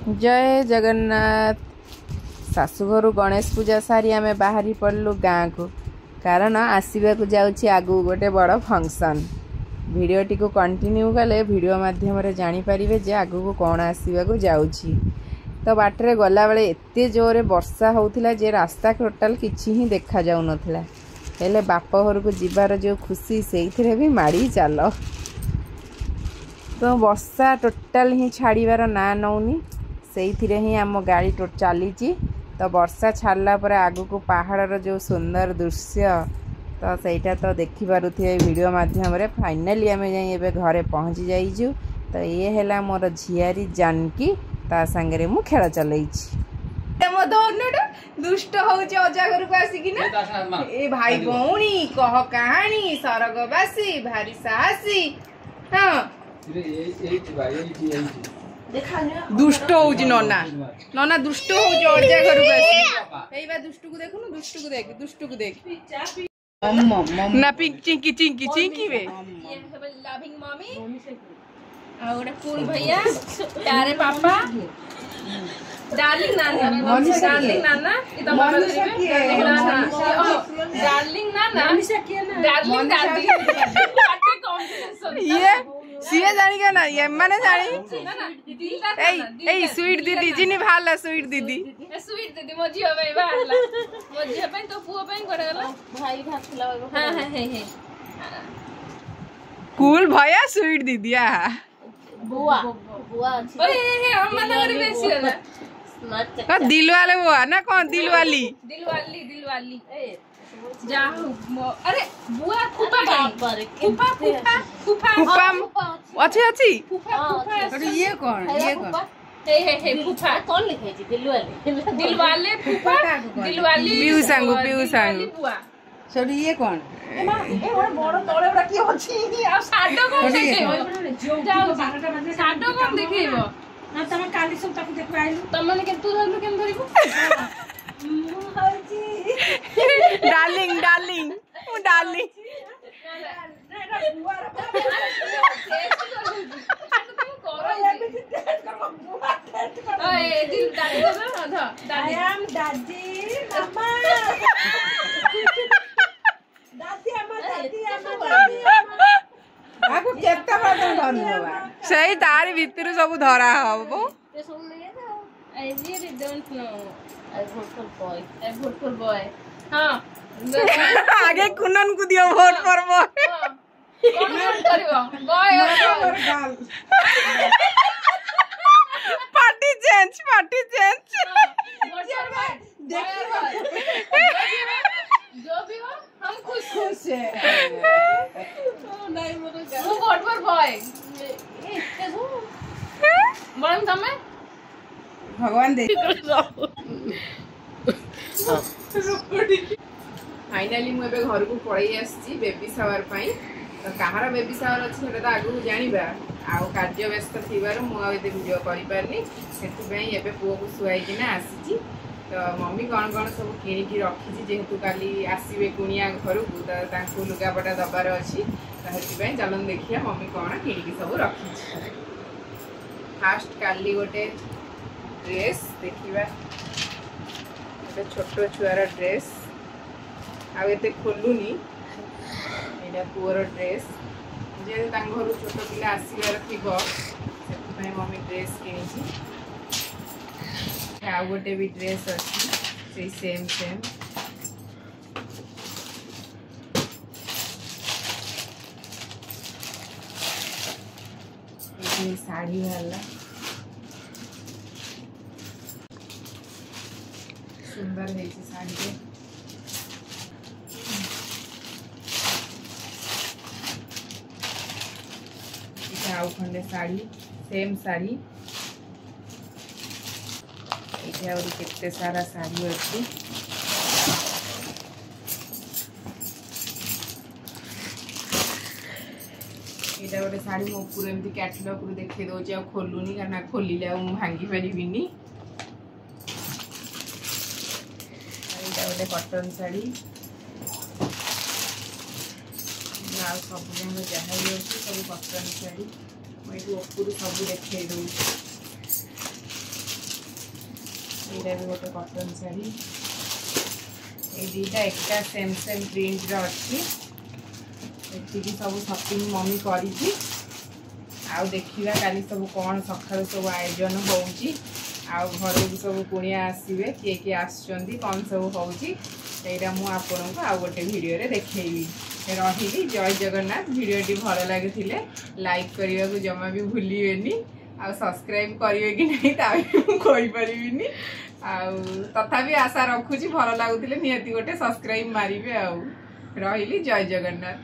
जय जगन्नाथ। शाशुघर गणेश पूजा सारी आम बाहरी पड़लु गाँ को, कारण आसवा आगू गोटे बड़ फंक्शन। भिडटी को कंटिन्यू कले भिडियो माध्यम जानीपारे जे आगू को कौन आसवाक जाऊँगी। तो बाटरे गला बेले एते जोरे वर्षा होउथिला जे रास्ता टोटाल किछि ही देखा जाउ नथिला। हेले बाप घर को जीवार जो खुशी से भी माड़ी चल। तो वर्षा टोटाल ही छाड़ीबार ना नौनी, से ही आम गाड़ी चली। तो वर्षा छाड़ला पर आगू को पहाड़ जो सुंदर दृश्य तो सहीटा तो देखिपे वीडियो माध्यम रे। फाइनाली आम जाए घरे पहुँची जाइजु। तो ये है मोर झियारी जानकी, ता संगे मु खेल चलई दुष्ट होउचे अजा घर को आसिकिना ए भाई भौणी कह कहानी सरगवासी भारी साहसी। हाँ दुष्ट होउची नना नना दुष्ट होउची अजा घर को आसी। एई बा दुष्ट को देखुनु, दुष्ट को देख, दुष्ट को देख ना पिंक चिंकी चिंकी चिंकी वे ये है लविंग मम्मी और कूल भैया प्यारे पापा डार्लिंग नाना डार्लिंग नाना डार्लिंग नाना डार्लिंग दादी ये सीए जानी क्या ना ये माने जानी ए स्वीट दीदी जिनी भाला स्वीट दीदी मो झियो भाई भाला मो झियो भाई तो पुओ भाई करे गला भाई भात खिलावे। हां हां हे कूल भैया स्वीट दीदी आ बुआ बुआ अच्छी ओए हम माना करे बेसी होला दिल वाले बुआ ना कौन दिल वाली ए जा अरे बुआ फूफा फूफा फूफा फूफा अच्छी अच्छी अरे ये कौन हे फूफा कौन लिखे जी दिल वाले फूफा दिल वाली पीऊ सांगू बुआ सॉरी ये कौन ए बड़ तळे उडा की अछि आ साडो कोन देखेबो जाऊ साडो कोन देखेबो ना तमे काली सब ताकू देखबा आइलु तमने के तू धरलु केन धरिबो डार्लिंग डार्लिंग ओ darling I am daddy mama आपको केता बात धरबा सही तारी भीतर सब धरा हबो ते सब ले जाओ I really don't know I vote for boy हां आगे कुनन को दियो वोट फॉर बॉय कौन वोट करियो बॉय और गर्ल पार्टी चेंज जो भी हो हम खुश है नहीं वो वोट फॉर बॉय इतने दो बरम तमे भगवान दे फाइनाली मु एबे घर को पळई आसी बेबी शावर पई। तो कहार बेबी शावर अछि सेटा तो आगु जानिबा आ कार्य व्यस्त थिबार मु आ एते वीडियो करि पारनी सेति पई एबे पुओ को सुआई किना आसीची। तो मम्मी कौन कौन सब किणी रखी जेहेतु काली आसवे कुणिया घर को तो लुगापटा दबार अच्छी तो चलन देखिए मम्मी कौन किणी सब रखी। फास्ट काली गोटे ड्रेस देखा छोट छुआर ड्रेस आते खोलुनी यहाँ पुअर ड्रेस जेहेतु घर छोट पिला आसबार थी मम्मी ड्रेस किणी आ गोटे भी ड्रेस अच्छी सेम साड़ी वाला सुंदर है साड़ी आउ खंडे साड़ी सेम साड़ी केते सारा साड़ी अच्छी यहाँ गोटे साड़ी मो पूरा एमती कैटलॉग रू देखे दौर आ खोलुनी कारण खोलिले भांगी पारिनी। गोटे कॉटन साड़ी सब जहाँ भी अच्छी सब कॉटन साड़ी मुझे ऊपर सब देखे दूँ ये भी गोटे कॉटन शाढ़ी ये दीटा एका सेम सेम प्रिंट अच्छी एति सब शॉपिंग मम्मी करी आउ देखिबा काली सब कौन सकाळु सब आयोजन होउची आउ घर को सब कुणिया आसीबे किए आसुचंदी कौन सब होउची एटा मु आपन को आउ गोटे वीडियो रे देखैबी रही। जय जगन्नाथ वीडियोटी भल लगी लाइक करने को जमा भी भूलिएनि आ सब्सक्राइब करिवे कि नहीं कहि परिबिनी तथापि आशा रखुची भल लगुले निहाती गोटे सब्सक्राइब मारिबे आउ रही। जय जगन्नाथ।